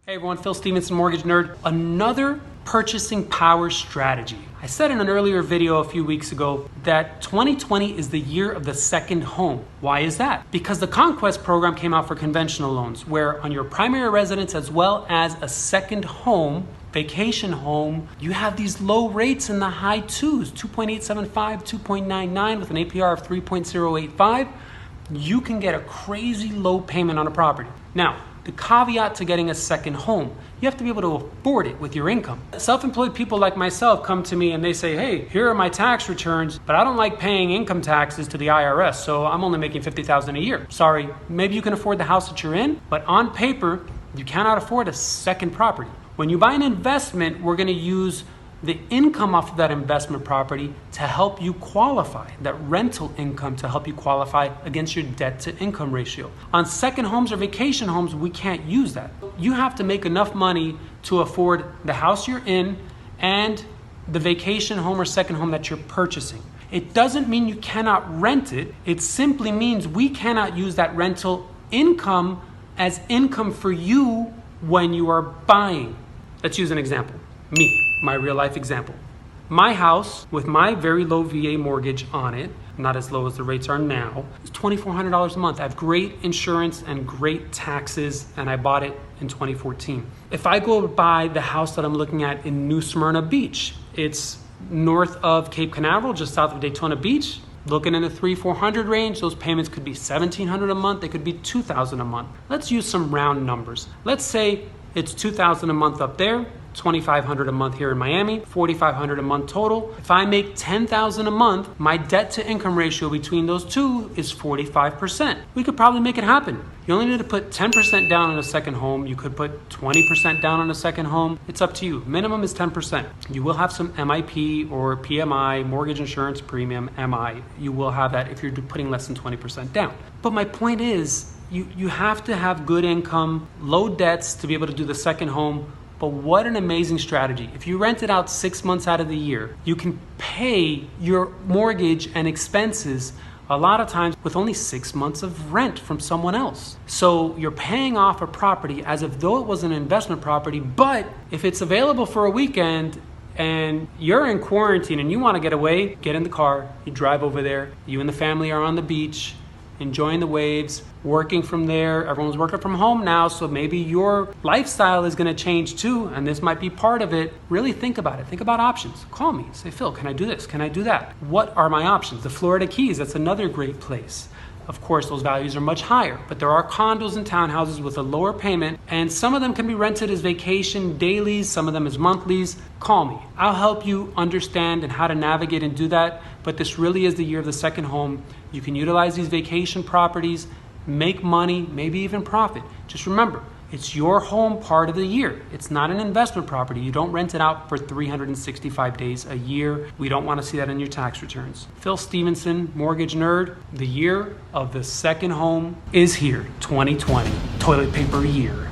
Hey everyone, Phil Stevenson, Mortgage Nerd. Another purchasing power strategy. I said in an earlier video a few weeks ago that 2020 is the year of the second home. Why is that? Because the Conquest program came out for conventional loans, where on your primary residence as well as a second home, vacation home, you have these low rates in the high twos, 2.875, 2.99 with an APR of 3.085. You can get a crazy low payment on a property. Now, the caveat to getting a second home, you have to be able to afford it with your income. Self-employed people like myself come to me and they say, hey, here are my tax returns, but I don't like paying income taxes to the IRS, so I'm only making $50,000 a year. Sorry, maybe you can afford the house that you're in, but on paper, you cannot afford a second property. When you buy an investment, we're gonna use the income off of that investment property to help you qualify, that rental income to help you qualify against your debt to income ratio. On second homes or vacation homes, we can't use that. You have to make enough money to afford the house you're in and the vacation home or second home that you're purchasing. It doesn't mean you cannot rent it. It simply means we cannot use that rental income as income for you when you are buying. Let's use an example. Me. My real life example. My house with my very low VA mortgage on it, not as low as the rates are now, is $2,400 a month. I have great insurance and great taxes, and I bought it in 2014. If I go buy the house that I'm looking at in New Smyrna Beach, it's north of Cape Canaveral, just south of Daytona Beach, looking in the $300-400 range. Those payments could be $1,700 a month, they could be $2,000 a month. Let's use some round numbers. Let's say it's $2,000 a month up there, $2,500 a month here in Miami, $4,500 a month total. If I make $10,000 a month, my debt to income ratio between those two is 45%. We could probably make it happen. You only need to put 10% down on a second home. You could put 20% down on a second home. It's up to you. Minimum is 10%. You will have some MIP or PMI, mortgage insurance premium, MI. You will have that if you're putting less than 20% down. But my point is, you have to have good income, low debts to be able to do the second home. But what an amazing strategy. If you rent it out 6 months out of the year, you can pay your mortgage and expenses a lot of times with only 6 months of rent from someone else. So you're paying off a property as if though it was an investment property, but if it's available for a weekend and you're in quarantine and you want to get away, get in the car, you drive over there, you and the family are on the beach, enjoying the waves, working from there. Everyone's working from home now, so maybe your lifestyle is going to change too, and this might be part of it. Really think about it. Think about options. Call me. Say, Phil, can I do this? Can I do that? What are my options? The Florida Keys, that's another great place. Of course, those values are much higher, but there are condos and townhouses with a lower payment, and some of them can be rented as vacation dailies, some of them as monthlies. Call me. I'll help you understand and how to navigate and do that, but this really is the year of the second home. You can utilize these vacation properties, make money, maybe even profit. Just remember, it's your home part of the year. It's not an investment property. You don't rent it out for 365 days a year. We don't want to see that in your tax returns. Phil Stevenson, Mortgage Nerd. The year of the second home is here, 2020. Toilet paper year.